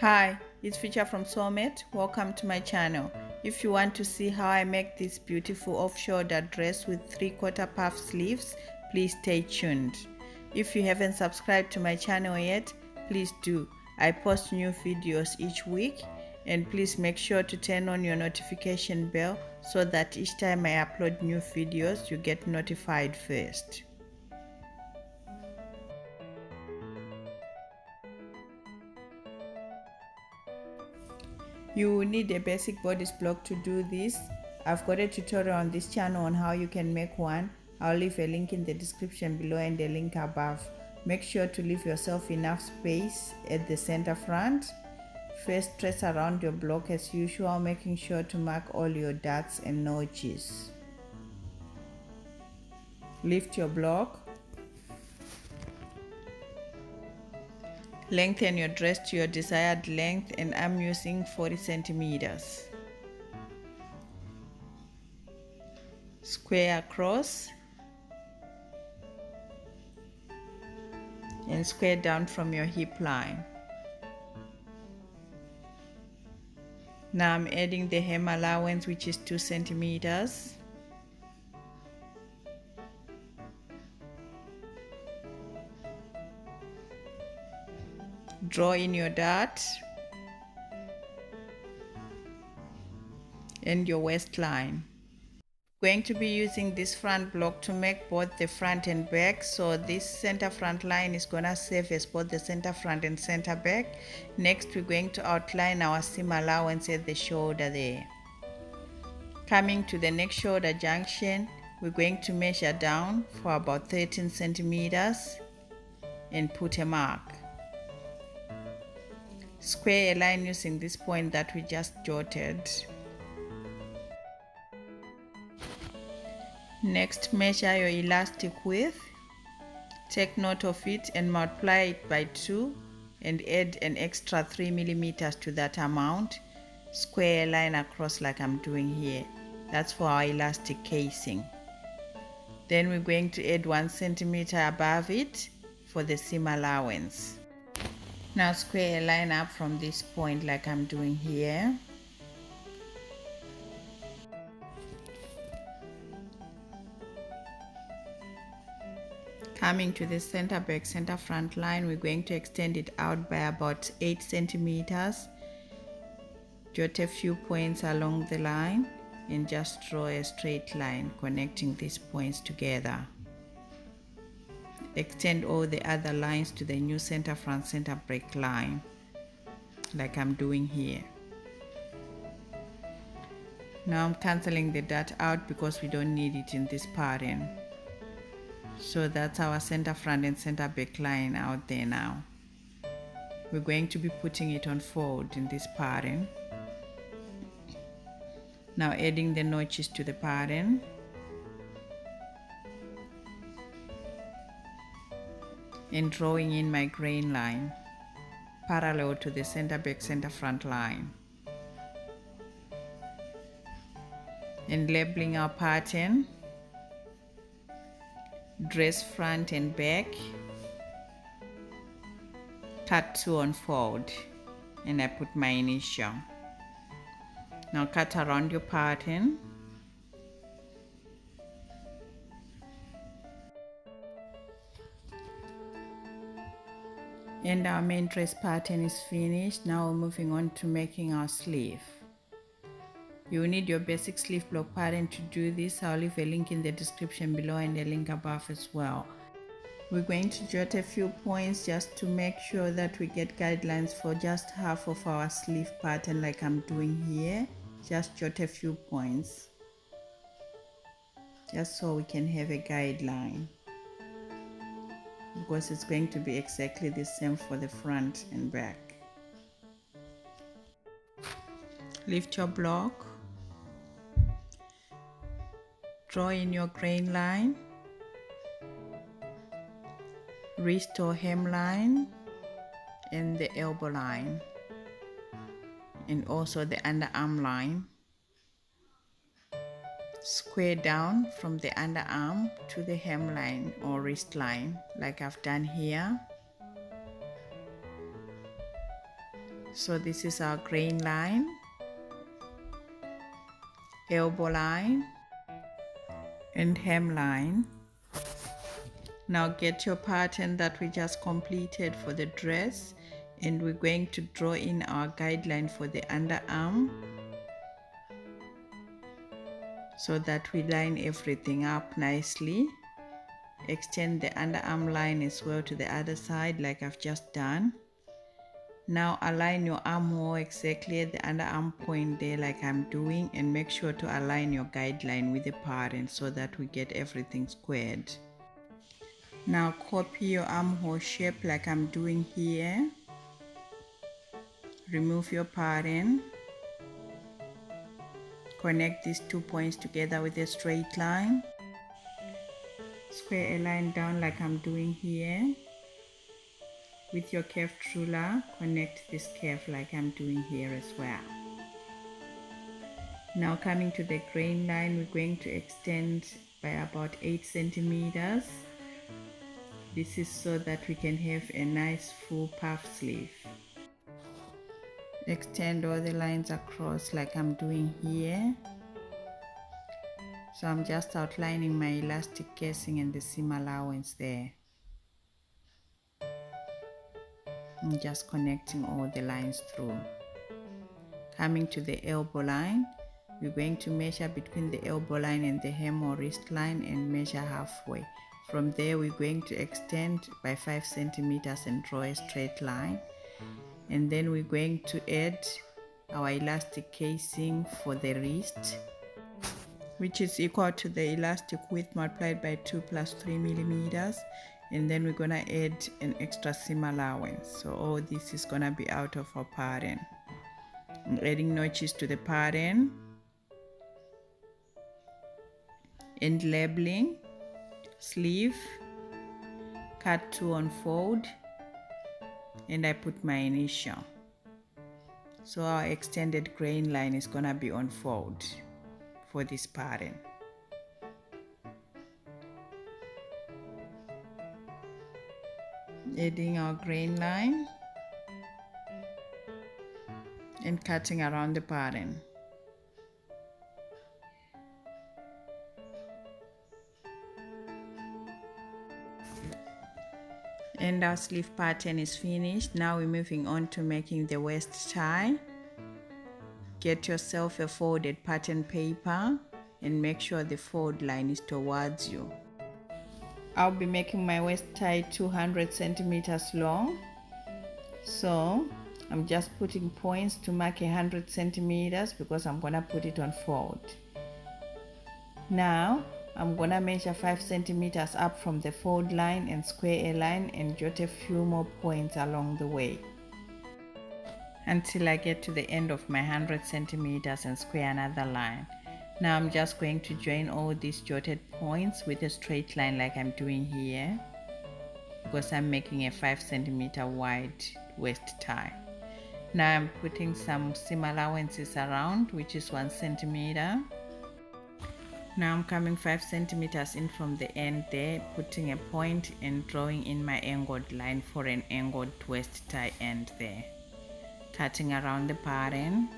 Hi, it's Feature from Sewmate. Welcome to my channel. If you want to see how I make this beautiful off-shoulder dress with 3/4 puff sleeves, please stay tuned. If you haven't subscribed to my channel yet, please do. I post new videos each week, and please make sure to turn on your notification bell so that each time I upload new videos, you get notified first. You will need a basic bodice block to do this. I've got a tutorial on this channel on how you can make one. I'll leave a link in the description below and a link above. Make sure to leave yourself enough space at the center front. First, trace around your block as usual, making sure to mark all your dots and notches. Lift your block. Lengthen your dress to your desired length, and I'm using 40 centimeters. Square across and square down from your hip line. Now I'm adding the hem allowance, which is 2 centimeters. Draw in your dart and your waistline. Going to be using this front block to make both the front and back, so this center front line is gonna serve as both the center front and center back. Next, we're going to outline our seam allowance at the shoulder there. Coming to the neck shoulder junction, we're going to measure down for about 13 centimeters and put a mark. Square a line using this point that we just jotted. Next, measure your elastic width. Take note of it and multiply it by 2 and add an extra 3 millimeters to that amount. Square a line across like I'm doing here. That's for our elastic casing. Then we're going to add 1 centimeter above it for the seam allowance. Now square a line up from this point like I'm doing here. Coming to the center back center front line, we're going to extend it out by about 8 centimeters. Jot a few points along the line and just draw a straight line connecting these points together. Extend all the other lines to the new center front center back line like I'm doing here. Now I'm cancelling the dot out because we don't need it in this pattern. So that's our center front and center back line out there now. We're going to be putting it on fold in this pattern. Now adding the notches to the pattern. And drawing in my grain line parallel to the center back center front line. And labeling our pattern. Dress front and back, cut 2 on fold, and I put my initial. Now cut around your pattern. And our main dress pattern is finished. Now we're moving on to making our sleeve. You will need your basic sleeve block pattern to do this. I'll leave a link in the description below and a link above as well. We're going to jot a few points just to make sure that we get guidelines for just half of our sleeve pattern like I'm doing here. Just jot a few points just so we can have a guideline, because it's going to be exactly the same for the front and back. Lift your block, draw in your grain line, wrist or hemline, and the elbow line, and also the underarm line. Square down from the underarm to the hemline or wrist line like I've done here. So this is our grain line, elbow line, and hemline. Now get your pattern that we just completed for the dress, and we're going to draw in our guideline for the underarm so that we line everything up nicely. Extend the underarm line as well to the other side like I've just done. Now align your armhole exactly at the underarm point there like I'm doing, and make sure to align your guideline with the pattern so that we get everything squared. Now copy your armhole shape like I'm doing here. Remove your pattern. Connect these 2 points together with a straight line. Square a line down like I'm doing here. With your curved ruler, connect this curve like I'm doing here as well. Now coming to the grain line, we're going to extend by about 8 centimeters. This is so that we can have a nice full puff sleeve. Extend all the lines across like I'm doing here. So I'm just outlining my elastic casing and the seam allowance there. I'm just connecting all the lines through. Coming to the elbow line, we're going to measure between the elbow line and the hem or wrist line and measure halfway. From there we're going to extend by 5 centimeters and draw a straight line. And then we're going to add our elastic casing for the wrist, which is equal to the elastic width multiplied by 2 plus 3 millimeters. And then we're gonna add an extra seam allowance. So all this is gonna be out of our pattern. I'm adding notches to the pattern and labeling, sleeve, cut to unfold, and I put my initial. So our extended grain line is gonna be unfold for this pattern. Adding our grain line and cutting around the pattern. And our sleeve pattern is finished. Now we're moving on to making the waist tie. Get yourself a folded pattern paper and make sure the fold line is towards you. I'll be making my waist tie 200 centimeters long. So I'm just putting points to mark 100 centimeters because I'm gonna put it on fold. Now I'm gonna measure 5 centimeters up from the fold line and square a line and jot a few more points along the way until I get to the end of my 100 centimeters and square another line. Now I'm just going to join all these jotted points with a straight line like I'm doing here because I'm making a 5 centimeter wide waist tie. Now I'm putting some seam allowances around, which is 1 centimeter. Now I'm coming 5 centimeters in from the end there, putting a point and drawing in my angled line for an angled waist tie end there. Cutting around the pattern.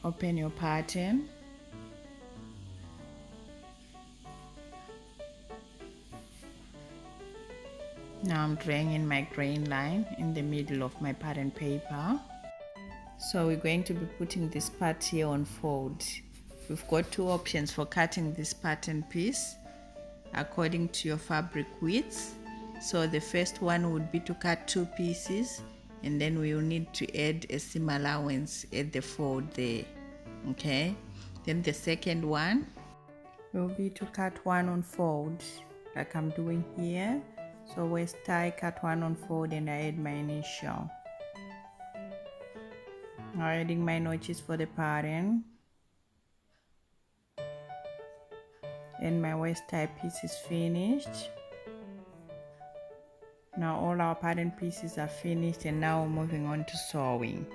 Open your pattern. Now I'm drawing in my grain line in the middle of my pattern paper. So we're going to be putting this part here on fold. We've got two options for cutting this pattern piece according to your fabric width. So the first one would be to cut 2 pieces, and then we will need to add a seam allowance at the fold there. Okay, then the second one will be to cut 1 on fold like I'm doing here. So waist tie, cut 1 on fold, and I add my initial. Now adding my notches for the pattern, and my waist tie piece is finished. Now all our pattern pieces are finished, and now we're moving on to sewing.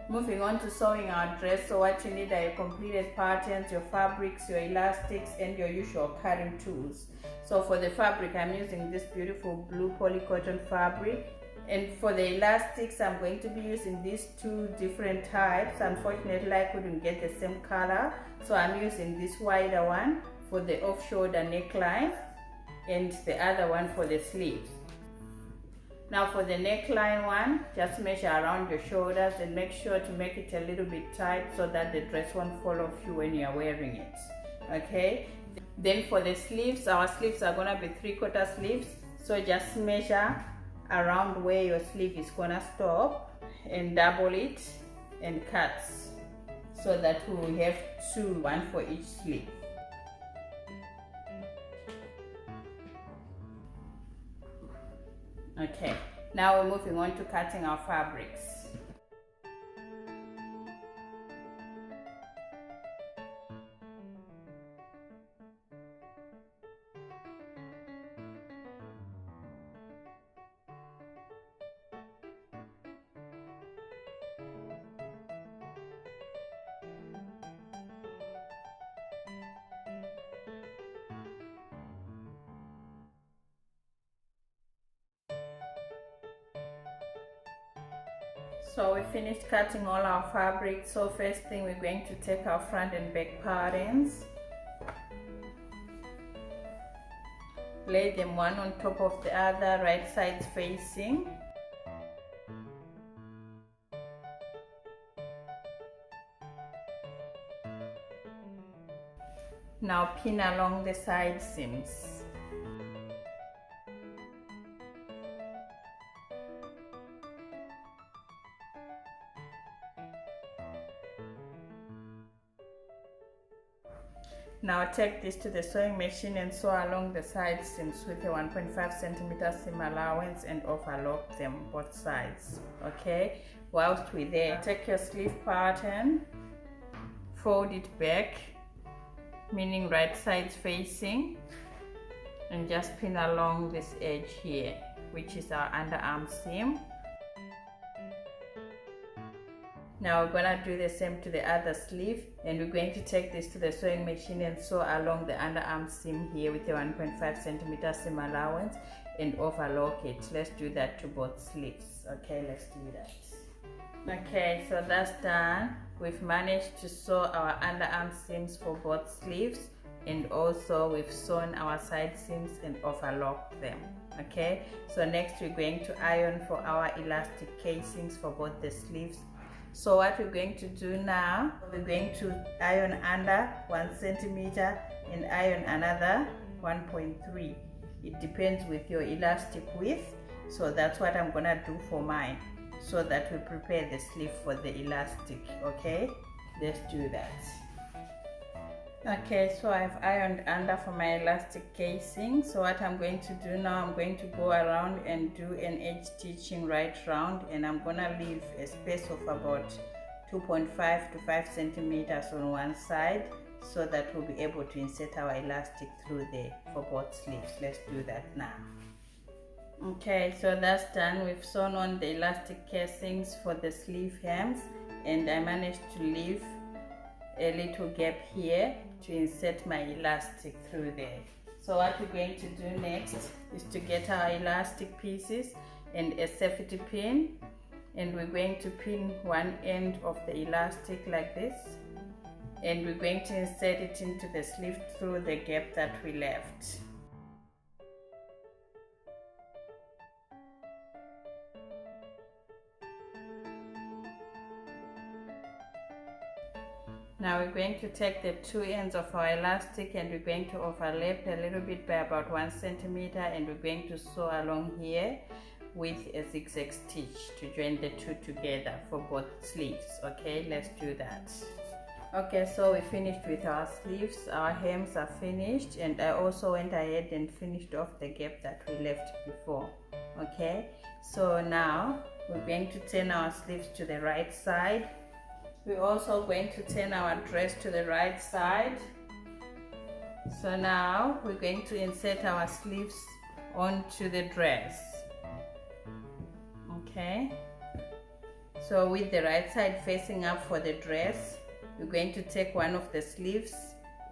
Moving on to sewing our dress. So what you need are your completed patterns, your fabrics, your elastics, and your usual cutting tools. So for the fabric, I'm using this beautiful blue polycotton fabric. And for the elastics, I'm going to be using these two different types. Unfortunately, I couldn't get the same color, so I'm using this wider one for the off-shoulder neckline and the other one for the sleeves. Now for the neckline one, just measure around your shoulders and make sure to make it a little bit tight so that the dress won't fall off you when you're wearing it. Okay? Then for the sleeves, our sleeves are gonna be 3/4 sleeves. So just measure around where your sleeve is gonna stop and double it and cut so that we will have two, one for each sleeve. Okay, now we're moving on to cutting our fabrics. So we finished cutting all our fabric. So first thing, we're going to take our front and back patterns, lay them one on top of the other, right sides facing. Now pin along the side seams. Now take this to the sewing machine and sew along the side seams with a 1.5 centimeter seam allowance and overlock them both sides. Okay, whilst we're there, take your sleeve pattern, fold it back, meaning right sides facing, and just pin along this edge here, which is our underarm seam. Now we're gonna do the same to the other sleeve, and we're going to take this to the sewing machine and sew along the underarm seam here with a 1.5 centimeter seam allowance and overlock it. Let's do that to both sleeves. Okay, let's do that. Okay, so that's done. We've managed to sew our underarm seams for both sleeves, and also we've sewn our side seams and overlocked them. Okay, so next we're going to iron for our elastic casings for both the sleeves. So what we're going to do now, we're going to iron under 1 centimeter and iron another 1.3. It depends with your elastic width. So that's what I'm gonna do for mine, so that we prepare the sleeve for the elastic. Okay, let's do that. Okay, so I've ironed under for my elastic casing. So what I'm going to do now, I'm going to go around and do an edge stitching right round, and I'm gonna leave a space of about 2.5 to 5 centimeters on one side so that we'll be able to insert our elastic through there for both sleeves. Let's do that now. Okay, so that's done. We've sewn on the elastic casings for the sleeve hems, and I managed to leave a little gap here to insert my elastic through there. So what we're going to do next is to get our elastic pieces and a safety pin, and we're going to pin one end of the elastic like this, and we're going to insert it into the sleeve through the gap that we left. Now we're going to take the two ends of our elastic and we're going to overlap a little bit by about 1 centimeter, and we're going to sew along here with a zigzag stitch to join the two together for both sleeves. Okay, let's do that. Okay, so we finished with our sleeves. Our hems are finished, and I also went ahead and finished off the gap that we left before. Okay, so now we're going to turn our sleeves to the right side. We're also going to turn our dress to the right side. So now we're going to insert our sleeves onto the dress. Okay, So with the right side facing up for the dress, we're going to take one of the sleeves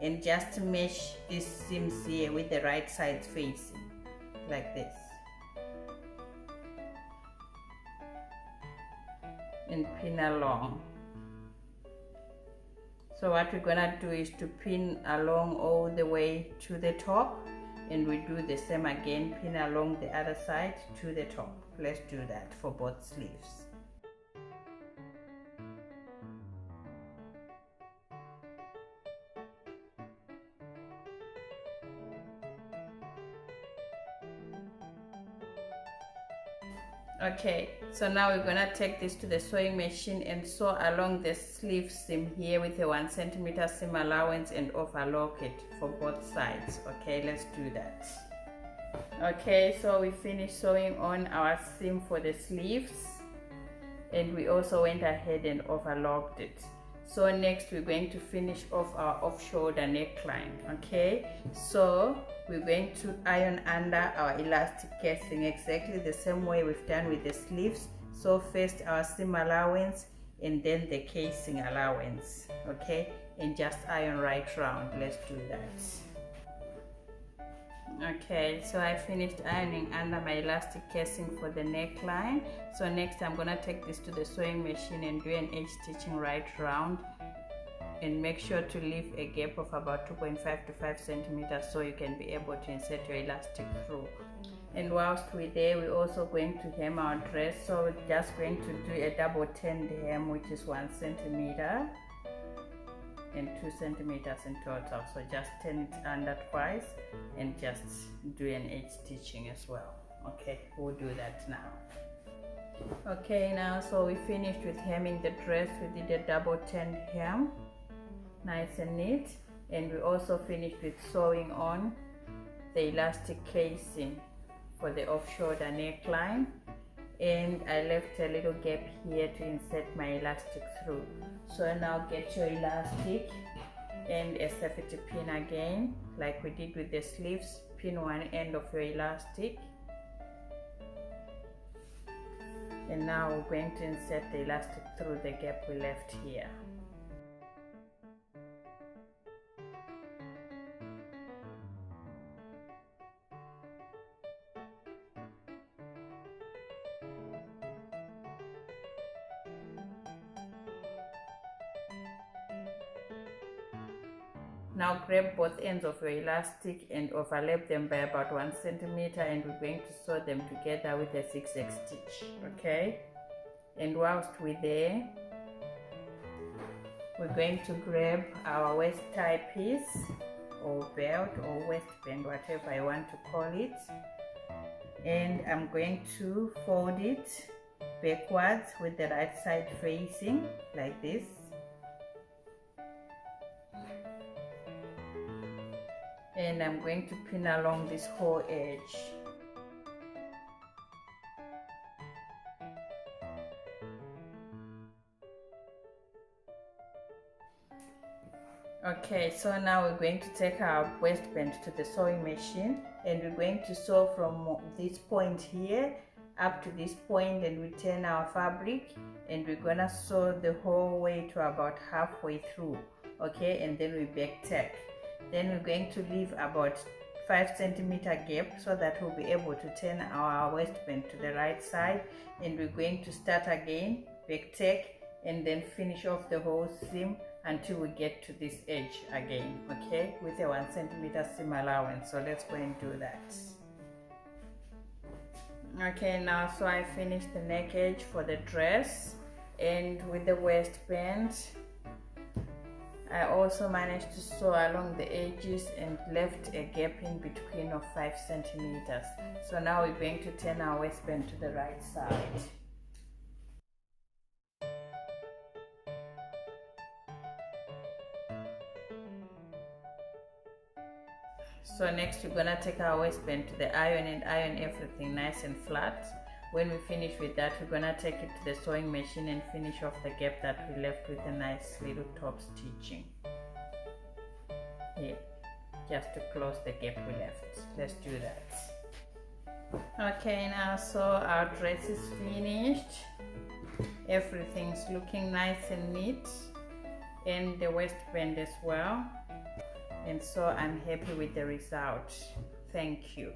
and just mesh these seams here with the right side facing, like this. And pin along. So what we're gonna do is to pin along all the way to the top, and we do the same again, pin along the other side to the top. Let's do that for both sleeves. Okay, so now we're gonna take this to the sewing machine and sew along the sleeve seam here with a 1 centimeter seam allowance and overlock it for both sides. Okay, let's do that. Okay, so we finished sewing on our seam for the sleeves, and we also went ahead and overlocked it. So next we're going to finish off our off-shoulder neckline. Okay, so we're going to iron under our elastic casing exactly the same way we've done with the sleeves. So first our seam allowance and then the casing allowance. Okay, and just iron right round. Let's do that. Okay, so I finished ironing under my elastic casing for the neckline. So next I'm gonna take this to the sewing machine and do an edge stitching right round, and make sure to leave a gap of about 2.5 to 5 centimeters so you can be able to insert your elastic through. And whilst we're there, we're also going to hem our dress. So we're just going to do a double turned hem, which is 1 centimeter and 2 centimeters in total. So just turn it under twice and just do an edge stitching as well. Okay, we'll do that now. Okay, now so we finished with hemming the dress. We did a double turned hem, nice and neat, and we also finished with sewing on the elastic casing for the off-shoulder neckline, and I left a little gap here to insert my elastic through. So now get your elastic and a safety pin again, like we did with the sleeves. Pin one end of your elastic, and now we're going to insert the elastic through the gap we left here. Now grab both ends of your elastic and overlap them by about 1 centimeter, and we're going to sew them together with a zigzag stitch. Okay, and whilst we're there, we're going to grab our waist tie piece or belt or waistband, whatever you want to call it, and I'm going to fold it backwards with the right side facing like this. And I'm going to pin along this whole edge. Okay, so now we're going to take our waistband to the sewing machine, and we're going to sew from this point here up to this point, and we turn our fabric, and we're gonna sew the whole way to about halfway through. Okay, and then we back tack. Then we're going to leave about 5 centimeter gap so that we'll be able to turn our waistband to the right side, and we're going to start again, back tack, and then finish off the whole seam until we get to this edge again, okay, with a 1 centimeter seam allowance. So let's go and do that. Okay, now so I finished the neck edge for the dress, and with the waistband I also managed to sew along the edges and left a gap in between of 5 centimeters. So now we're going to turn our waistband to the right side. So next we're gonna take our waistband to the iron and iron everything nice and flat. When we finish with that, we're gonna take it to the sewing machine and finish off the gap that we left with a nice little top stitching here, just to close the gap we left. Let's do that. Okay, now so our dress is finished. Everything's looking nice and neat, and the waistband as well. And so I'm happy with the result. Thank you.